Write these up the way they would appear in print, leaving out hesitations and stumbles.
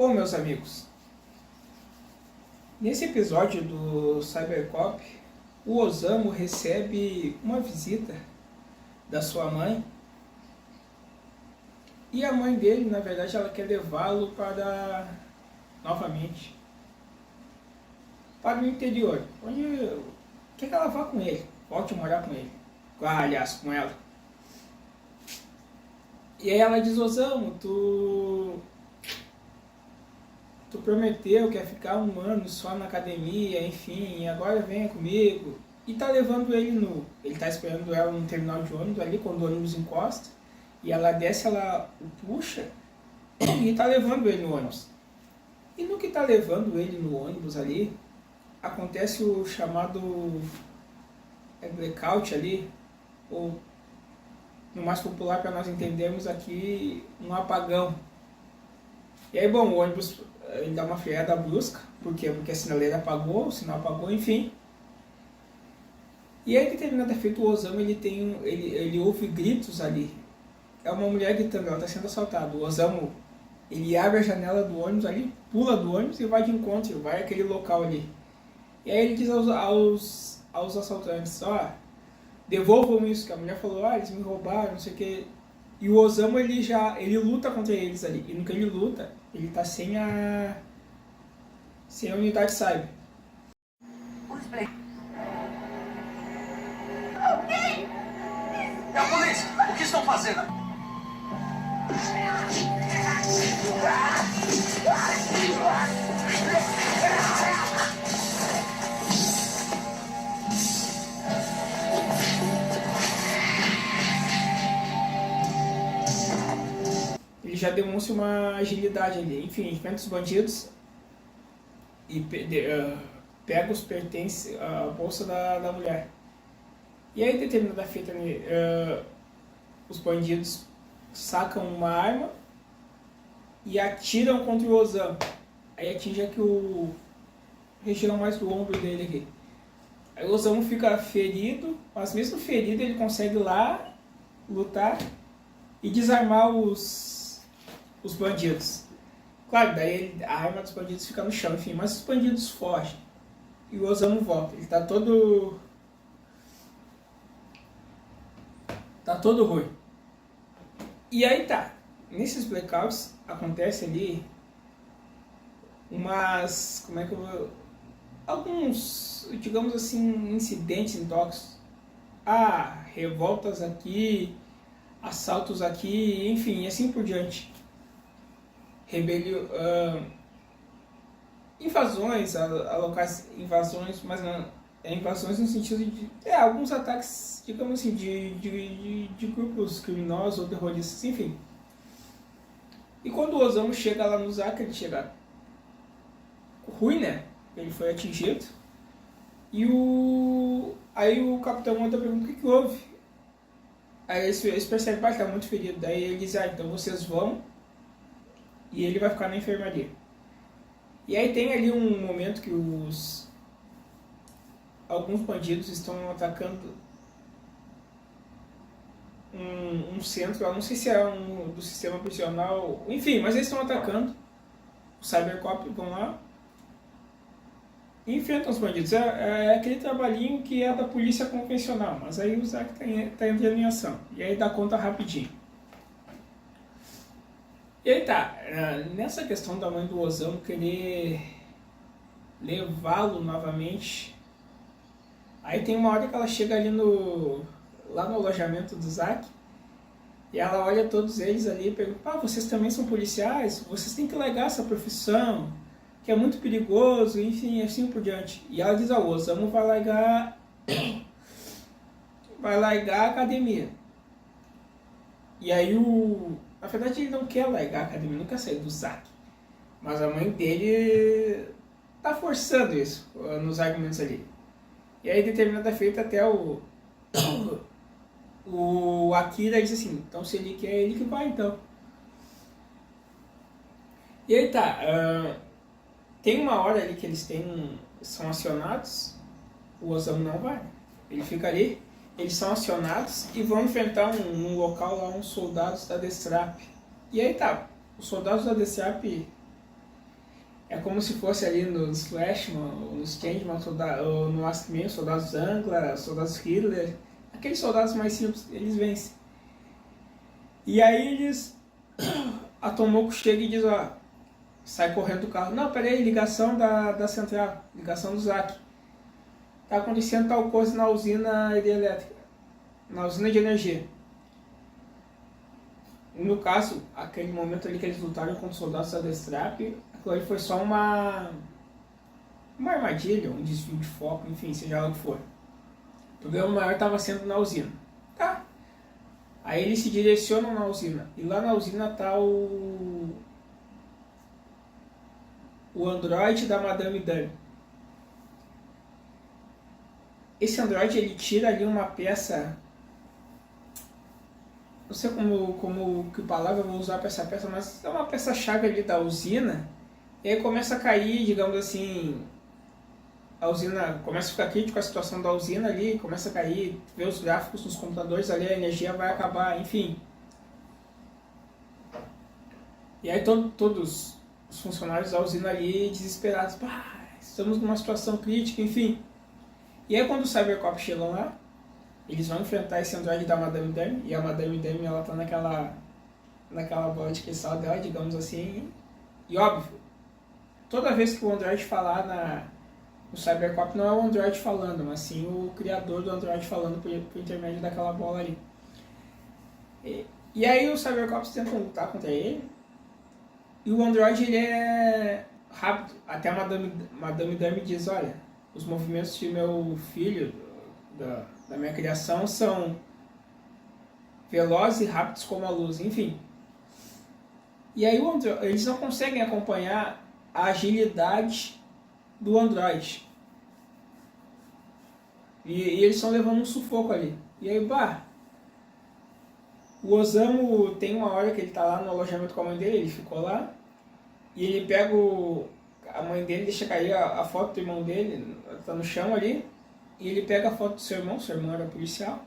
Bom, meus amigos, nesse episódio do Cybercop, o Osamu recebe uma visita da sua mãe e a mãe dele, na verdade, ela quer levá-lo novamente para o interior, onde quer que ela vá com ele, volte a morar com ele, aliás, com ela. E aí ela diz: Osamu, tu prometeu que ia ficar 1 ano só na academia, enfim, agora venha comigo. E tá levando ele ele tá esperando ela no terminal de ônibus ali, quando o ônibus encosta, e ela desce, ela o puxa, e tá levando ele no ônibus. E no que tá levando ele no ônibus ali, acontece o chamado blackout ali, ou no mais popular para nós entendermos aqui, um apagão. E aí, bom, o ônibus ele dá uma freada brusca. Por quê? Porque a sinaleira apagou, o sinal apagou, enfim. E aí, determinada feita, o Osamu ele ouve gritos ali. É uma mulher gritando, ela está sendo assaltada. O Osamu, ele abre a janela do ônibus ali, pula do ônibus e vai de encontro, vai àquele local ali. E aí ele diz aos assaltantes: devolvam isso, que a mulher falou: eles me roubaram, não sei o que. E o Osamu ele luta contra eles ali. E no que ele luta, ele tá sem a unidade cyber. É a polícia! O que estão fazendo? Ele já demonstra uma agilidade ali. Enfim, enfrenta os bandidos e pega os pertences, a bolsa da mulher. E aí, determinada feita, os bandidos sacam uma arma e atiram contra o Osamu. Aí atinge aqui região mais do ombro dele aqui. Aí o Osamu fica ferido, mas mesmo ferido ele consegue lá lutar e desarmar os bandidos. Claro, daí a arma dos bandidos fica no chão, enfim, mas os bandidos fogem. E o Osamu volta. Ele tá todo ruim. E aí tá, nesses blackouts acontece ali alguns, digamos assim, incidentes em Tóquio. Revoltas aqui, assaltos aqui, enfim, e assim por diante. Invasões a locais, mas não, invasões no sentido de alguns ataques, digamos assim, de grupos criminosos ou terroristas, enfim. E quando o Osamu chega lá no Zaka, ele chega ruim, né? Ele foi atingido. E aí o capitão manda perguntar: o que houve? Aí eles percebem que ele está muito ferido. Daí ele diz: então vocês vão e ele vai ficar na enfermaria. E aí tem ali um momento que alguns bandidos estão atacando um centro, eu não sei se é do sistema prisional, enfim, mas eles estão atacando o Cybercop, vão lá e enfrentam os bandidos. É aquele trabalhinho que é da polícia convencional, mas aí o Zack tá entrando em ação, e aí dá conta rapidinho. E aí tá, nessa questão da mãe do Osamu querer levá-lo novamente, aí tem uma hora que ela chega ali lá no alojamento do Zack, e ela olha todos eles ali e pergunta: vocês também são policiais? Vocês têm que largar essa profissão, que é muito perigoso, enfim, assim por diante. E ela diz: o Osamu vai largar a academia. E aí na verdade ele não quer largar a academia, não quer sair do Zack. Mas a mãe dele tá forçando isso nos argumentos ali. E aí, determinada feita, até o Akira diz assim: então se ele quer, é ele que vai, então. E aí tá, tem uma hora ali que eles são acionados, o Osamu não vai. Ele fica ali, eles são acionados e vão enfrentar num local lá uns soldados da Destrap. E aí tá, os soldados da Destrap É como se fosse ali nos Flashman, ou nos Changeman, ou no Astman, soldados Angla, soldados Hitler. Aqueles soldados mais simples, eles vencem. E aí eles... A Tomoko chega e diz, ó, sai correndo do carro. Não, peraí, ligação da central, ligação do Zack. Tá acontecendo tal coisa na usina hidrelétrica, na usina de energia. No caso, aquele momento ali que eles lutaram contra os soldados da Destrap, aquilo ali foi só uma armadilha, um desvio de foco, enfim, seja lá o que for. O problema maior estava sendo na usina. Tá. Aí eles se direcionam na usina. E lá na usina tá o androide da Madame Dani. Esse androide, ele tira ali uma peça... Não sei que palavra eu vou usar para essa peça, mas é uma peça-chave ali da usina. E aí começa a cair, digamos assim... A usina começa a ficar crítica a situação da usina ali, começa a cair, vê os gráficos nos computadores ali, a energia vai acabar, enfim. E aí todos os funcionários da usina ali desesperados, pá, estamos numa situação crítica, enfim. E aí quando os Cybercops chegam lá, eles vão enfrentar esse androide da Madame Demi, e a Madame Demi ela tá naquela bola de cristal dela, digamos assim. E óbvio, toda vez que o androide falar o Cybercop não é o Android falando, mas sim o criador do Android falando por intermédio daquela bola ali. E aí os Cybercops tentam lutar contra ele. E o Android ele é rápido. Até a Madame Dami diz, olha, os movimentos de meu filho, da minha criação, são velozes e rápidos como a luz, enfim. E aí eles não conseguem acompanhar a agilidade do Android. E eles estão levando um sufoco ali. E aí, o Osamu tem uma hora que ele tá lá no alojamento com a mãe dele, ele ficou lá, e ele pega a mãe dele, deixa cair a foto do irmão dele, tá no chão ali, e ele pega a foto do seu irmão era policial,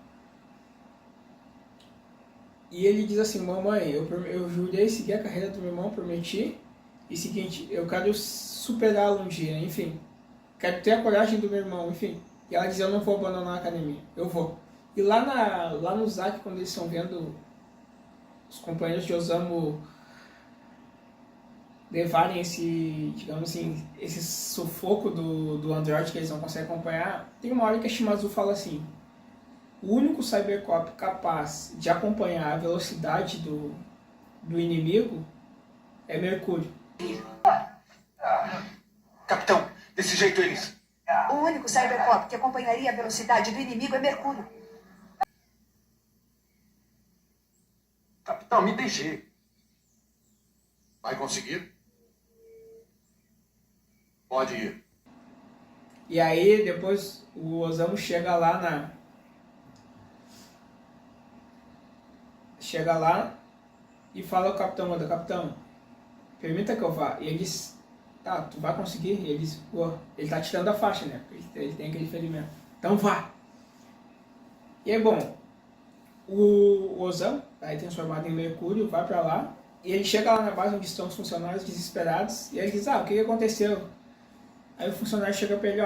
e ele diz assim, mamãe, eu jurei seguir a carreira do meu irmão, prometi, e seguinte, eu quero superá-lo um dia, enfim. Quero ter a coragem do meu irmão, enfim. E ela diz, eu não vou abandonar a academia, eu vou. E lá no Zack, quando eles estão vendo os companheiros de Osamu levarem esse, digamos assim, esse sufoco do Android que eles não conseguem acompanhar, tem uma hora que a Shimazu fala assim, o único Cybercop capaz de acompanhar a velocidade do inimigo é Mercúrio. Capitão, desse jeito eles... O único Cybercop que acompanharia a velocidade do inimigo é Mercúrio. Capitão, me deixe. Vai conseguir? Pode ir. E aí, depois, o Osamu chega lá e fala ao capitão, manda, capitão, permita que eu vá. E ele diz, tá, tu vai conseguir? E ele diz, pô, ele tá tirando a faixa, né? Ele tem aquele ferimento. Então vá. E aí, bom, o Osamu, aí transformado em Mercúrio, vai pra lá. E ele chega lá na base onde estão os funcionários desesperados. E ele diz, o que aconteceu? Aí o funcionário chega pra ele,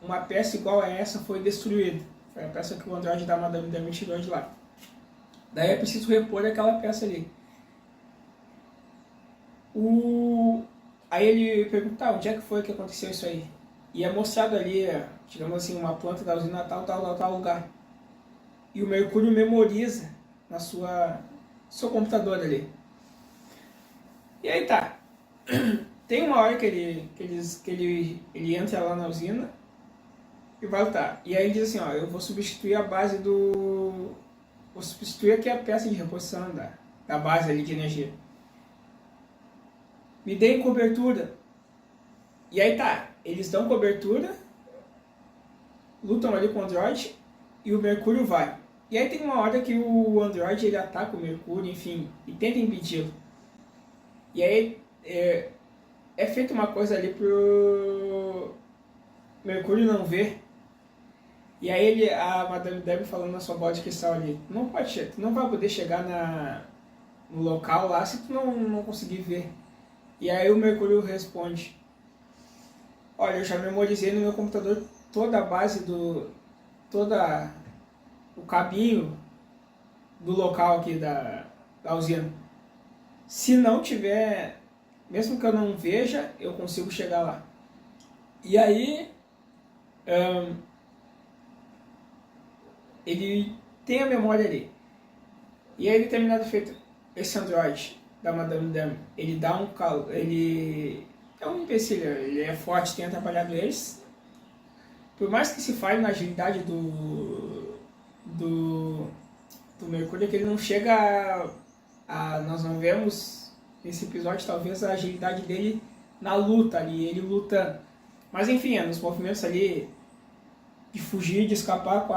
uma peça igual a essa foi destruída. Foi a peça que o Android da Madame Demi tirou de lá. Daí é preciso repor aquela peça ali. Aí ele pergunta, onde é que foi que aconteceu isso aí? E é mostrado ali, digamos assim, uma planta da usina tal lugar. E o Mercúrio memoriza no seu computador ali. E aí tá. Tem uma hora que ele entra lá na usina e vai lutar. E aí ele diz assim, eu vou substituir a base vou substituir aqui a peça de reposição da base ali de energia. Me deem cobertura. E aí tá, eles dão cobertura, lutam ali com o Android e o Mercúrio vai. E aí tem uma hora que o Android ele ataca o Mercúrio, enfim, e tenta impedi-lo. E aí é feita uma coisa ali pro Mercúrio não ver. E aí a Madame Deb falando na sua bola de cristal ali, tu não vai poder chegar no local lá se tu não conseguir ver. E aí o Mercúrio responde: olha, eu já memorizei no meu computador toda a base toda o caminho do local aqui da usina. Se não tiver, mesmo que eu não veja, eu consigo chegar lá. E aí ele tem a memória ali. E aí, determinado feito, esse androide da Madame Dame, ele dá um calo, ele é um imbecil, ele é forte, tem atrapalhado eles. Por mais que se fale na agilidade do Mercúrio, que ele não chega nós não vemos nesse episódio talvez a agilidade dele na luta ali, ele lutando. Mas enfim, nos movimentos ali de fugir, de escapar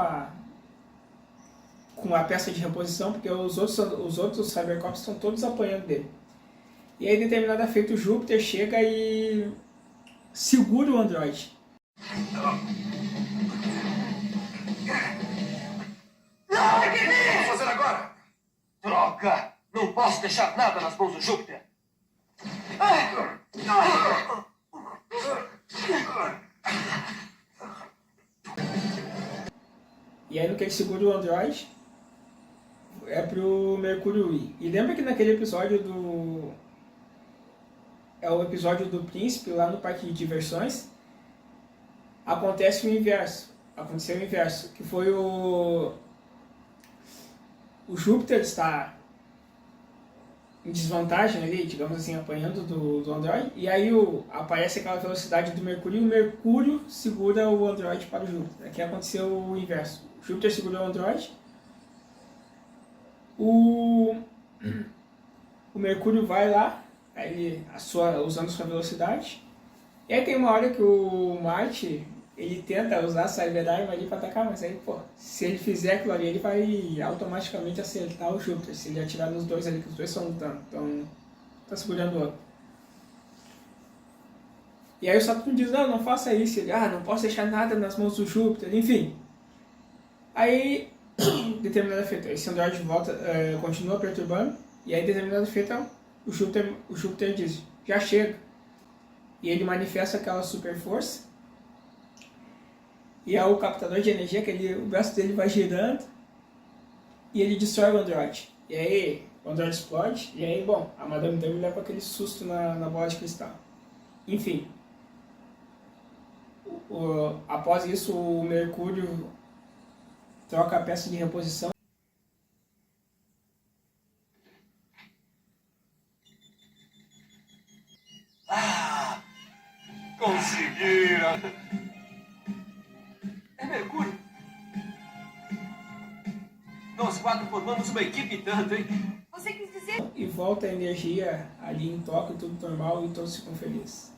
com a peça de reposição, porque os outros Cybercops estão todos apanhando dele. E aí, determinada feita, o Júpiter chega e segura o androide. O que vamos fazer agora? Droga! Não posso deixar nada nas mãos do Júpiter. E aí, no que ele segura o androide, é pro Mercúrio ir. E lembra que naquele episódio é o episódio do príncipe lá no parque de diversões, aconteceu o inverso, que foi o Júpiter está em desvantagem ali, digamos assim, apanhando do Android, e aí aparece aquela velocidade do Mercúrio, e o Mercúrio segura o Android para o Júpiter. Aqui aconteceu o inverso. O Júpiter segurou o Android, o Mercúrio vai lá, usando sua velocidade, e aí tem uma hora que o Marte, ele tenta usar a Cyberarm ali para atacar, mas aí, pô, se ele fizer aquilo ali, ele vai automaticamente acertar o Júpiter, se ele atirar nos dois ali, que os dois estão lutando, então tá segurando o outro. E aí o Saturno diz, não faça isso, ele, não posso deixar nada nas mãos do Júpiter, enfim. Aí, determinada feita, esse Android volta, continua perturbando, e aí determinada feita, o Júpiter diz, já chega. E ele manifesta aquela super força, e é o captador de energia, o braço dele vai girando, e ele destrói o Android. E aí o Android explode, e aí, bom, a Madame Dame leva aquele susto na bola de cristal. Enfim, após isso o Mercúrio troca a peça de reposição. Conseguiram! É Mercúrio! Nós quatro formamos uma equipe tanto, hein? Você quis dizer? E volta a energia ali em Tóquio, tudo normal e todos ficam felizes.